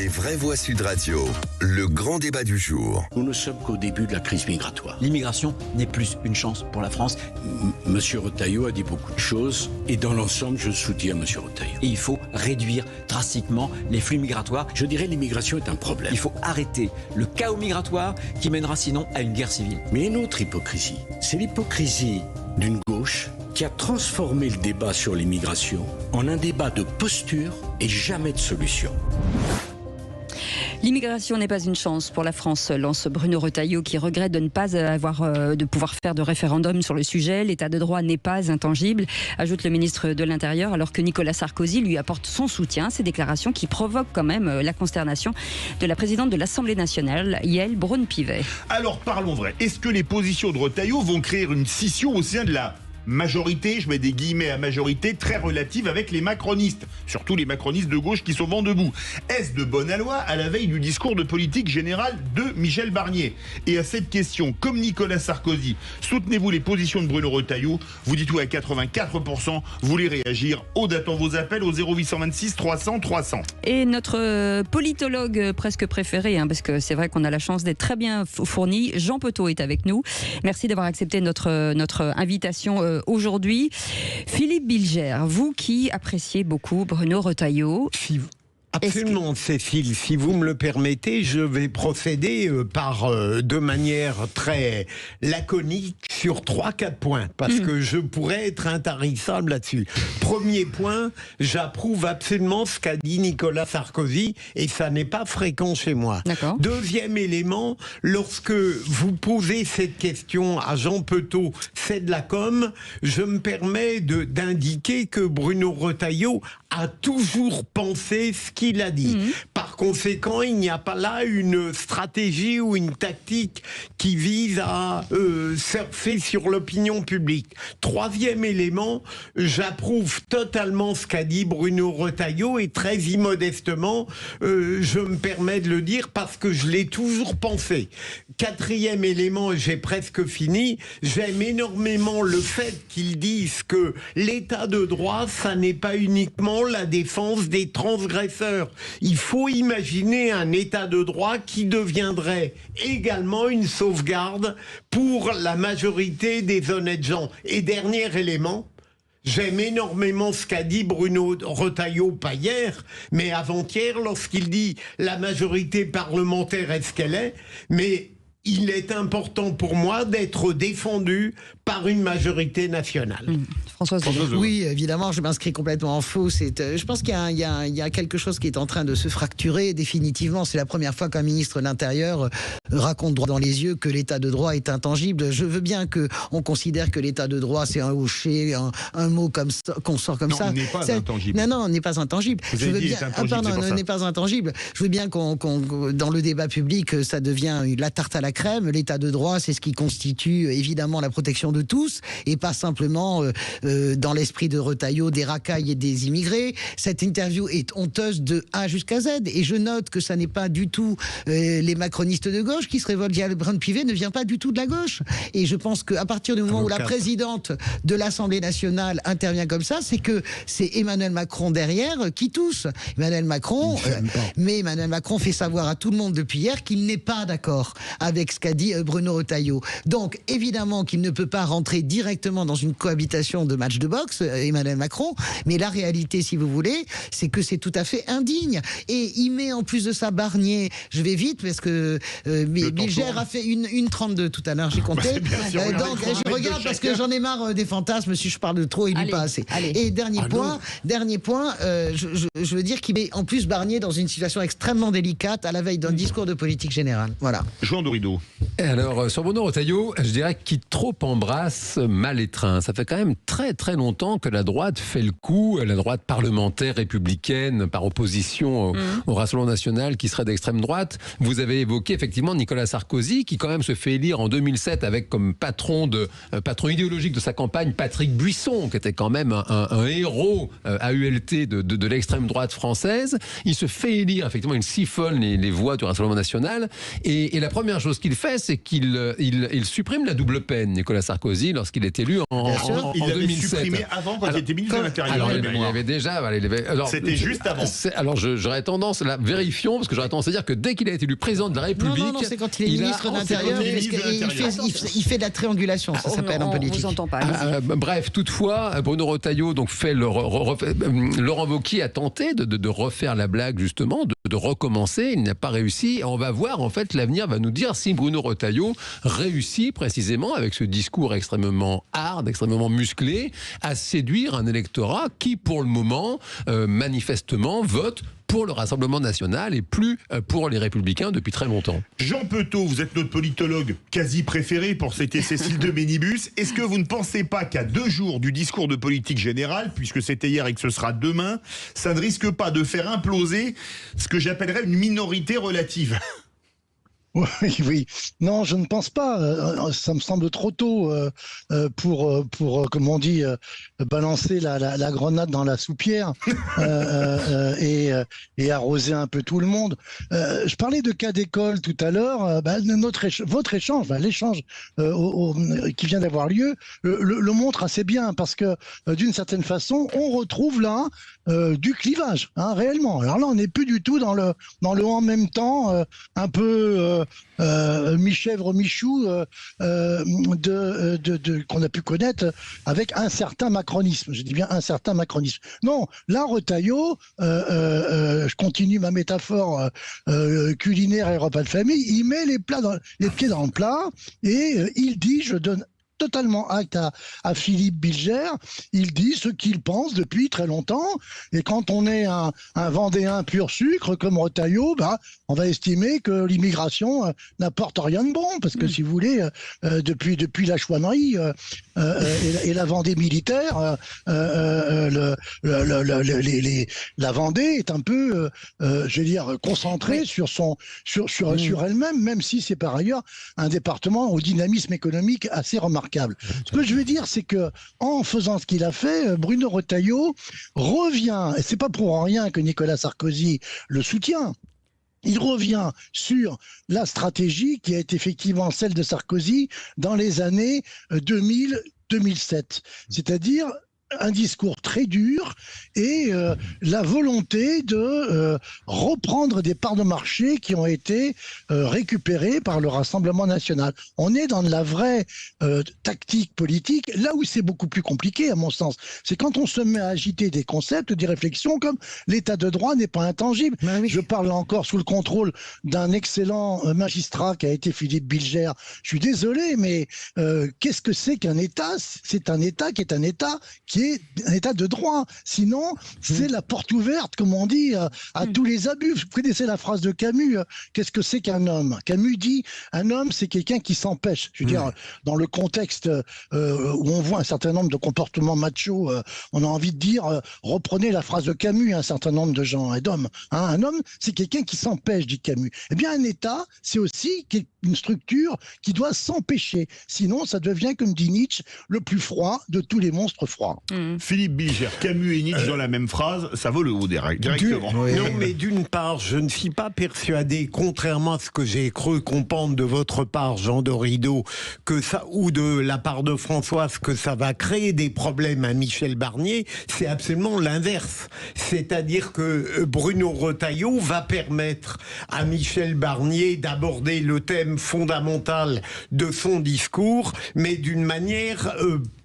Les vraies voix Sud Radio, le grand débat du jour. Nous ne sommes qu'au début de la crise migratoire. L'immigration n'est plus une chance pour la France. Monsieur Retailleau a dit beaucoup de choses et dans l'ensemble, je soutiens Monsieur Retailleau. Et il faut réduire drastiquement les flux migratoires. Je dirais l'immigration est un problème. Il faut arrêter le chaos migratoire qui mènera sinon à une guerre civile. Mais une autre hypocrisie, c'est l'hypocrisie d'une gauche qui a transformé le débat sur l'immigration en un débat de posture et jamais de solution. L'immigration n'est pas une chance pour la France, lance Bruno Retailleau, qui regrette de ne pas de pouvoir faire de référendum sur le sujet. L'état de droit n'est pas intangible, ajoute le ministre de l'Intérieur, alors que Nicolas Sarkozy lui apporte son soutien. Ces déclarations qui provoquent quand même la consternation de la présidente de l'Assemblée nationale, Yaël Braun-Pivet. Alors parlons vrai, est-ce que les positions de Retailleau vont créer une scission au sein de la majorité, je mets des guillemets à majorité, très relative avec les macronistes, surtout les macronistes de gauche qui sont vent debout? Est-ce de bonne loi à la veille du discours de politique générale de Michel Barnier? Et à cette question, comme Nicolas Sarkozy, soutenez-vous les positions de Bruno Retailleau? Vous dites oui à 84%, vous voulez réagir? Aude attend vos appels au 0826 300 300. Et notre politologue presque préféré, parce que c'est vrai qu'on a la chance d'être très bien fourni, Jean Petot est avec nous. Merci d'avoir accepté notre invitation aujourd'hui. Philippe Bilger, vous qui appréciez beaucoup Bruno Retailleau. Absolument, Cécile. Si vous me le permettez, je vais procéder de manière très laconique sur 3-4 points, parce que je pourrais être intarissable là-dessus. Premier point, j'approuve absolument ce qu'a dit Nicolas Sarkozy, et ça n'est pas fréquent chez moi. Deuxième élément, lorsque vous posez cette question à Jean Petot, c'est de la com, je me permets d'indiquer que Bruno Retailleau a toujours pensé ce qu'il a dit. Par conséquent, il n'y a pas là une stratégie ou une tactique qui vise à surfer sur l'opinion publique. Troisième élément, j'approuve totalement ce qu'a dit Bruno Retailleau et très immodestement, je me permets de le dire parce que je l'ai toujours pensé. Quatrième élément, et j'ai presque fini, j'aime énormément le fait qu'ils disent que l'état de droit, ça n'est pas uniquement la défense des transgresseurs. Il faut imaginer un état de droit qui deviendrait également une sauvegarde pour la majorité des honnêtes gens. Et dernier élément, j'aime énormément ce qu'a dit Bruno Retailleau, pas hier, mais avant-hier, lorsqu'il dit la majorité parlementaire est ce qu'elle est, mais il est important pour moi d'être défendu par une majorité nationale. Françoise. Oui, évidemment, je m'inscris complètement en faux. Je pense qu'il y a quelque chose qui est en train de se fracturer définitivement. C'est la première fois qu'un ministre de l'Intérieur raconte droit dans les yeux que l'état de droit est intangible. Je veux bien qu'on considère que l'état de droit, c'est un hocher, un mot comme ça, qu'on sort comme ça. Non, il n'est pas intangible. Non, on n'est pas intangible. Vous avez dit on n'est pas intangible. Je veux bien dans le débat public, ça devient la tarte à la crème. L'état de droit, c'est ce qui constitue évidemment la protection de tous et pas simplement dans l'esprit de Retailleau des racailles et des immigrés. Cette interview est honteuse de A jusqu'à Z et je note que ça n'est pas du tout les macronistes de gauche qui se révoltent. Yaël Braun-Pivet ne vient pas du tout de la gauche et je pense qu'à partir du moment où la présidente de l'Assemblée nationale intervient comme ça, c'est que c'est Emmanuel Macron derrière qui tousse. Emmanuel Macron fait savoir à tout le monde depuis hier qu'il n'est pas d'accord avec ce qu'a dit Bruno Retailleau. Donc évidemment qu'il ne peut pas rentrer directement dans une cohabitation de match de boxe, Emmanuel Macron, mais la réalité, si vous voulez, c'est que c'est tout à fait indigne. Et il met en plus de ça Barnier, je vais vite parce que Bilger a fait une 32 tout à l'heure, j'ai compté. Donc je regarde parce que j'en ai marre des fantasmes, si je parle de trop, il dit pas assez. Et dernier point, je veux dire qu'il met en plus Barnier dans une situation extrêmement délicate à la veille d'un discours de politique générale. Voilà. Jean Dorido. Et alors, sur Bruno Retailleau, je dirais qui trop embrasse mal étreint. Ça fait quand même très très longtemps que la droite fait le coup, la droite parlementaire républicaine par opposition au Rassemblement national qui serait d'extrême droite. Vous avez évoqué effectivement Nicolas Sarkozy qui quand même se fait élire en 2007 avec comme patron idéologique de sa campagne Patrick Buisson qui était quand même un héros à ULT de l'extrême droite française. Il se fait élire, effectivement il siphonne les voix du Rassemblement national et la première chose chose qu'il fait, c'est qu'il supprime la double peine, Nicolas Sarkozy, lorsqu'il est élu en Il l'avait 2007. supprimé avant, quand il était ministre de l'Intérieur. Alors, il y avait déjà... C'était juste avant. Alors, j'aurais tendance, là, vérifions, parce que j'aurais tendance à dire que dès qu'il a été élu président de la République... Non, c'est quand il est ministre de l'Intérieur. Il fait de la triangulation, ça s'appelle en politique. On vous entend pas. Bref, toutefois, Bruno Retailleau donc fait Laurent Wauquiez a tenté de refaire la blague, justement, de recommencer. Il n'a pas réussi. On va voir, en fait, l'avenir va nous dire si Bruno Retailleau réussit précisément avec ce discours extrêmement hard, extrêmement musclé, à séduire un électorat qui, pour le moment, manifestement, vote pour le Rassemblement national et plus pour les Républicains depuis très longtemps. Jean Petot, vous êtes notre politologue quasi préféré pour citer Cécile de Ménibus. Est-ce que vous ne pensez pas qu'à 2 jours du discours de politique générale, puisque c'était hier et que ce sera demain, ça ne risque pas de faire imploser ce que j'appellerais une minorité relative ? Oui. Non, je ne pense pas. Ça me semble trop tôt pour comme on dit, balancer la grenade dans la soupière et arroser un peu tout le monde. Je parlais de cas d'école tout à l'heure. Votre échange, l'échange qui vient d'avoir lieu, le montre assez bien parce que d'une certaine façon, on retrouve là du clivage, réellement. Alors là, on n'est plus du tout dans le en même temps, un peu mi-chèvre, mi-chou qu'on a pu connaître avec un certain macronisme. Je dis bien un certain macronisme. Non, là, Retailleau, je continue ma métaphore culinaire et repas de famille, il met les pieds dans le plat et il dit, je donne totalement acte à Philippe Bilger, il dit ce qu'il pense depuis très longtemps, et quand on est un Vendéen pur sucre comme Retailleau, on va estimer que l'immigration n'apporte rien de bon, parce que si vous voulez, depuis la chouannerie et la Vendée militaire, la Vendée est un peu, je veux dire, concentrée sur elle-même, même si c'est par ailleurs un département au dynamisme économique assez remarquable. Ce que je veux dire, c'est que en faisant ce qu'il a fait, Bruno Retailleau revient, et c'est pas pour rien que Nicolas Sarkozy le soutient. Il revient sur la stratégie qui est effectivement celle de Sarkozy dans les années 2000-2007, c'est-à-dire un discours très dur et la volonté de reprendre des parts de marché qui ont été récupérées par le Rassemblement national. On est dans de la vraie tactique politique, là où c'est beaucoup plus compliqué à mon sens. C'est quand on se met à agiter des concepts, des réflexions comme l'état de droit n'est pas intangible. Oui. Je parle encore sous le contrôle d'un excellent magistrat qui a été Philippe Bilger. Je suis désolé, mais qu'est-ce que c'est qu'un État ? C'est un État qui est un État qui est un État de droit. Sinon, c'est la porte ouverte, comme on dit, à tous les abus. Vous connaissez la phrase de Camus, qu'est-ce que c'est qu'un homme ? Camus dit, un homme, c'est quelqu'un qui s'empêche. Je veux dire, dans le contexte où on voit un certain nombre de comportements machos, on a envie de dire, reprenez la phrase de Camus, un certain nombre de gens et d'hommes. Un homme, c'est quelqu'un qui s'empêche, dit Camus. Eh bien, un État, c'est aussi une structure qui doit s'empêcher. Sinon, ça devient, comme dit Nietzsche, le plus froid de tous les monstres froids. Philippe Bilger, Camus et Nietzsche dans la même phrase, ça vaut le haut directement. Non, mais d'une part, je ne suis pas persuadé, contrairement à ce que j'ai cru comprendre de votre part, Jean Dorido, que ça, ou de la part de Françoise, que ça va créer des problèmes à Michel Barnier. C'est absolument l'inverse. C'est-à-dire que Bruno Retailleau va permettre à Michel Barnier d'aborder le thème fondamental de son discours, mais d'une manière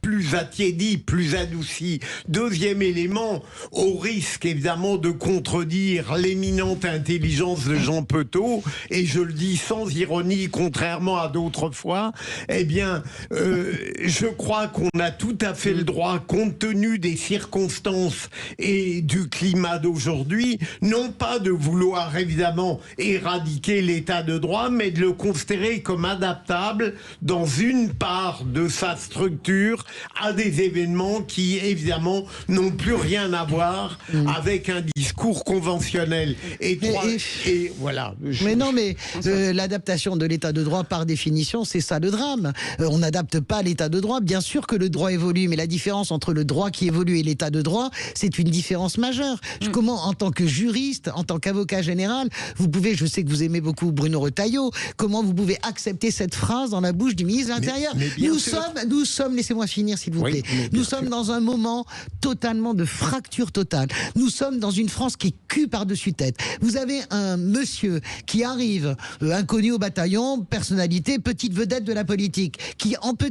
plus attiédie, plus adoucie. Deuxième élément, au risque évidemment de contredire l'éminente intelligence de Jean Petot, et je le dis sans ironie, contrairement à d'autres fois, eh bien, je crois qu'on a tout à fait le droit, compte tenu des circonstances et du climat d'aujourd'hui, non pas de vouloir évidemment éradiquer l'état de droit, mais de le considérer comme adaptable dans une part de sa structure à des événements qui, évidemment, n'ont plus rien à voir avec un discours conventionnel. Et voilà. Mais non, mais l'adaptation de l'état de droit, par définition, c'est ça le drame. On n'adapte pas l'état de droit. Bien sûr que le droit évolue, mais la différence entre le droit qui évolue et l'état de droit, c'est une différence majeure. Comment, en tant que juriste, en tant qu'avocat général, vous pouvez, je sais que vous aimez beaucoup Bruno Retailleau, comment vous pouvez accepter cette phrase dans la bouche du ministre de l'Intérieur? Nous sommes, laissez-moi finir s'il vous plaît, nous sommes dans un moment totalement de fracture totale. Nous sommes dans une France qui est cul par-dessus tête. Vous avez un monsieur qui arrive, inconnu au bataillon, personnalité, petite vedette de la politique, qui en peu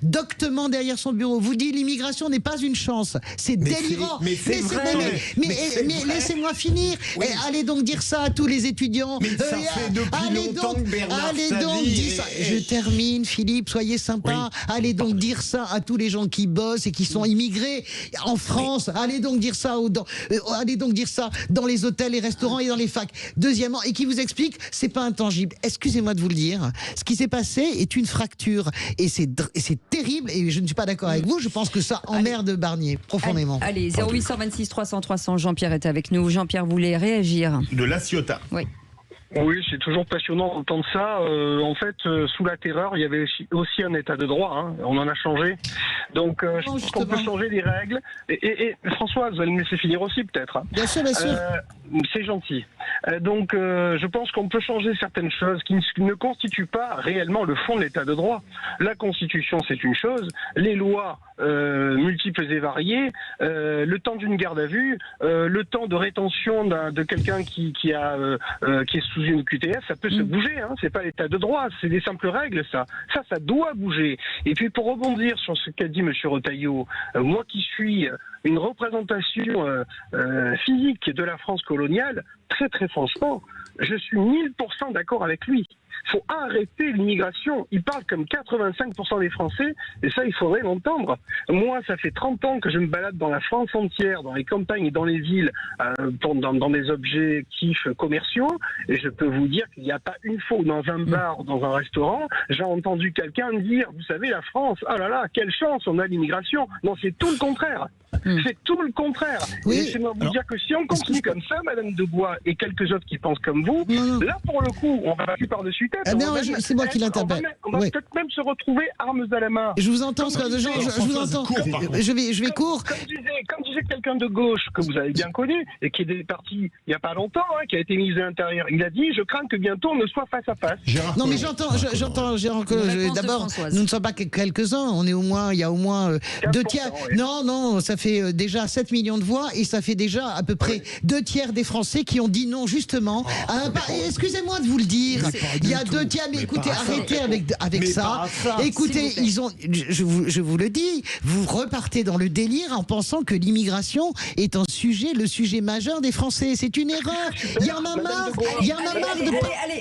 doctement derrière son bureau vous dit l'immigration n'est pas une chance. C'est délirant. Mais laissez-moi finir. Oui. Allez donc dire ça à tous les étudiants. Mais ça fait depuis longtemps que Bernard dire ça. Je termine, Philippe, soyez sympa. Oui. Allez donc dire ça à tous les gens qui bossent et qui sont immigrés en France. Allez donc dire ça allez donc dire ça dans les hôtels, les restaurants et dans les facs. Deuxièmement, et qui vous explique, c'est pas intangible. Excusez-moi de vous le dire. Ce qui s'est passé est une fracture et c'est terrible. Et je ne suis pas d'accord avec vous. Je pense que ça emmerde Barnier profondément. Allez, 0826 300 300. Jean-Pierre est avec nous. Jean-Pierre voulait réagir. De La Ciotat. Oui. Oui, c'est toujours passionnant d'entendre ça. En fait, sous la terreur, il y avait aussi un état de droit. Hein. On en a changé. Donc, je pense qu'on peut changer les règles. Et Françoise, vous allez me laisser finir aussi, peut-être. Hein. Bien sûr, bien sûr. C'est gentil. Donc, je pense qu'on peut changer certaines choses qui ne constituent pas réellement le fond de l'état de droit. La Constitution, c'est une chose. Les lois multiples et variées, le temps d'une garde à vue, le temps de rétention de quelqu'un qui est sous une QTF, ça peut se bouger, hein. C'est pas l'état de droit, c'est des simples règles, ça doit bouger. Et puis pour rebondir sur ce qu'a dit monsieur Retailleau, moi qui suis une représentation physique de la France coloniale, très très franchement, je suis 1000% d'accord avec lui. Il faut arrêter l'immigration. Il parle comme 85% des Français, et ça, il faudrait l'entendre. Moi, ça fait 30 ans que je me balade dans la France entière, dans les campagnes et dans les villes, dans des objectifs commerciaux, et je peux vous dire qu'il n'y a pas une fois dans un bar ou dans un restaurant, j'ai entendu quelqu'un dire, vous savez, la France, ah là là, quelle chance, on a l'immigration. Non, c'est tout le contraire. C'est tout le contraire. Oui. Et laissez-moi vous dire que si on continue comme ça, Madame Debois et quelques autres qui pensent comme vous, là, pour le coup, on va passer par-dessus tête. C'est moi qui l'interpelle. On va peut-être même se retrouver armes à la main. Je vous entends, je vous entends. Je vais court. Comme disait quelqu'un de gauche que vous avez bien connu et qui est parti il n'y a pas longtemps, hein, qui a été ministre de l'Intérieur, il a dit: je crains que bientôt on ne soit face à face. Non, mais j'entends Gérard Collomb. D'abord, nous ne sommes pas quelques-uns. On est il y a au moins 2 tiers. Oui. Non, ça fait déjà 7 millions de voix et ça fait déjà à peu près 2 tiers des Français qui ont dit non, justement. Excusez-moi de vous le dire. Il y a 2 tiers, mais écoutez, arrêtez avec ça. Écoutez, je vous le dis, vous repartez dans le délire en pensant que l'immigration est le sujet majeur des Français. C'est une erreur. Il y en a marre.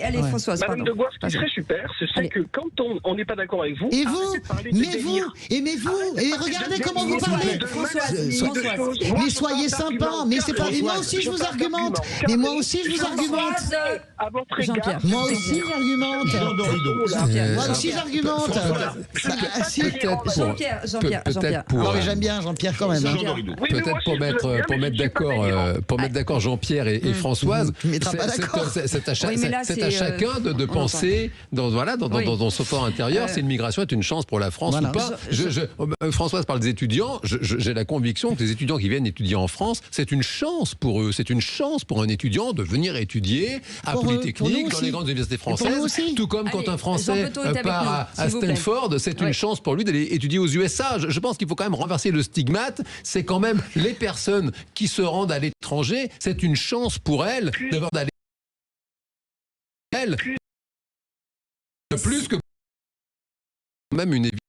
Allez, Françoise. Madame de Gouas, ce qui serait super, c'est que quand on n'est pas d'accord avec vous, et regardez comment vous parlez. Mais soyez sympa. Mais c'est pas. Et moi aussi je vous argumente. Mais moi aussi je vous argumente. Jean-Pierre. Moi aussi j'argumente. Moi aussi j'argumente. Jean-Pierre. Non mais j'aime bien Jean-Pierre quand même. Peut-être pour mettre d'accord Jean-Pierre et Françoise, c'est à chacun de penser dans son fort intérieur si l'immigration est une chance pour la France ou pas. Françoise parle des étudiants. J'ai la conviction que les étudiants qui viennent étudier en France, c'est une chance pour eux. C'est une chance pour un étudiant de venir étudier à Polytechnique, dans les grandes universités françaises. Tout comme quand un Français part à Stanford, c'est une chance pour lui d'aller étudier aux USA. Je pense qu'il faut quand même renverser le stigmate. C'est quand même les personnes qui se rendent à l'étranger, c'est une chance pour elles d'aller plus que même une évidence.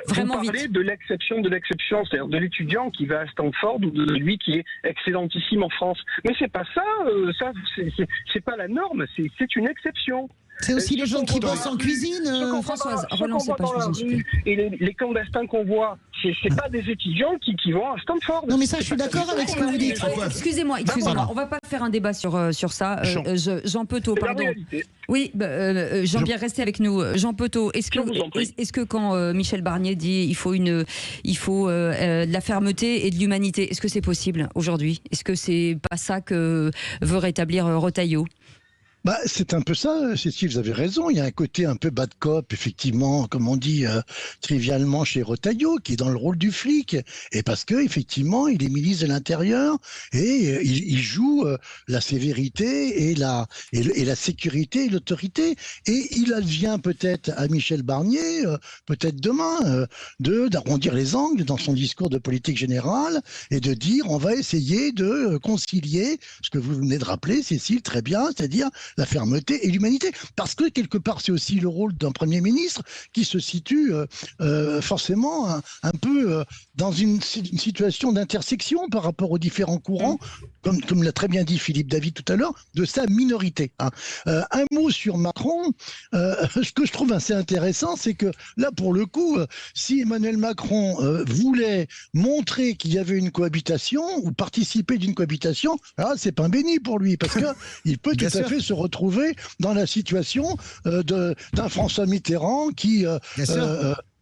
Vous parlez de l'exception, c'est-à-dire de l'étudiant qui va à Stanford ou de lui qui est excellentissime en France. Mais c'est pas ça, c'est pas la norme, c'est une exception. C'est aussi les gens qui bossent en cuisine, Françoise, Ceux qu'on relancez voit pas, dans je la vous en supplie. rue et les clandestins qu'on voit, c'est pas des étudiants qui vont à Stanford. Non mais ça, je suis d'accord avec ce que vous dites. Excusez-moi, on va pas faire un débat sur ça. Jean Petot, C'est la pardon. réalité. Oui, Jean-Pierre, restez avec nous. Jean Petot, est-ce que quand Michel Barnier dit il faut de la fermeté et de l'humanité, est-ce que c'est possible aujourd'hui? Est-ce que c'est pas ça que veut rétablir Retailleau? C'est un peu ça, Cécile, vous avez raison. Il y a un côté un peu bad cop, effectivement, comme on dit trivialement chez Retailleau, qui est dans le rôle du flic. Et parce que effectivement, il est ministre de l'Intérieur et il joue la sévérité et la sécurité et l'autorité. Et il advient peut-être à Michel Barnier, peut-être demain, d'arrondir les angles dans son discours de politique générale et de dire on va essayer de concilier ce que vous venez de rappeler, Cécile, très bien, c'est-à-dire la fermeté et l'humanité. Parce que quelque part, c'est aussi le rôle d'un Premier ministre qui se situe forcément un peu dans une situation d'intersection par rapport aux différents courants, comme l'a très bien dit Philippe David tout à l'heure, de sa minorité. Un mot sur Macron, ce que je trouve assez intéressant, c'est que là, pour le coup, si Emmanuel Macron voulait montrer qu'il y avait une cohabitation ou participer d'une cohabitation, là, c'est pain béni pour lui, parce que il peut tout à fait se retrouver dans la situation d'un François Mitterrand qui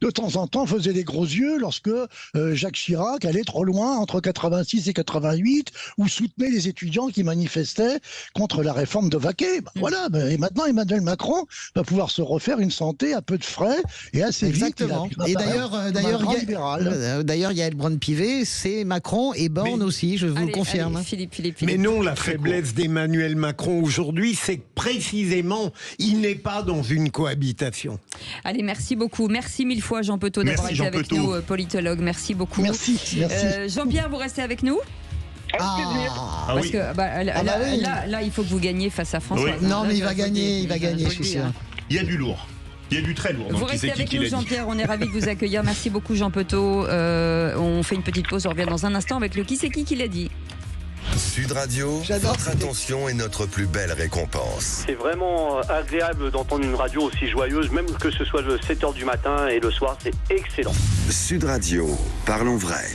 de temps en temps faisait des gros yeux lorsque Jacques Chirac allait trop loin entre 86 et 88 ou soutenait les étudiants qui manifestaient contre la réforme de Vaquet. Voilà, et maintenant Emmanuel Macron va pouvoir se refaire une santé à peu de frais et assez Exactement. vite. Et d'ailleurs, Yael Braun-Pivet, c'est Macron et Borne aussi, je vous le confirme. Philippe. Mais non, la faiblesse d'Emmanuel Macron aujourd'hui, c'est que précisément, il n'est pas dans une cohabitation. Allez, merci beaucoup. Merci mille fois, Jean Petot, d'avoir été avec nous, politologue. Merci beaucoup. Merci. Jean-Pierre, vous restez avec nous? Parce que là, il faut que vous gagniez face à François. Oui. Non, mais il va gagner, je suis sûr. Il y a du lourd. Il y a du très lourd. Vous restez avec nous, Jean-Pierre. On est ravis de vous accueillir. Merci beaucoup, Jean Petot. On fait une petite pause. On revient dans un instant avec le qui c'est qui l'a dit. Sud Radio, votre attention est notre plus belle récompense. C'est vraiment agréable d'entendre une radio aussi joyeuse, même que ce soit le 7h du matin et le soir, c'est excellent. Sud Radio, parlons vrai.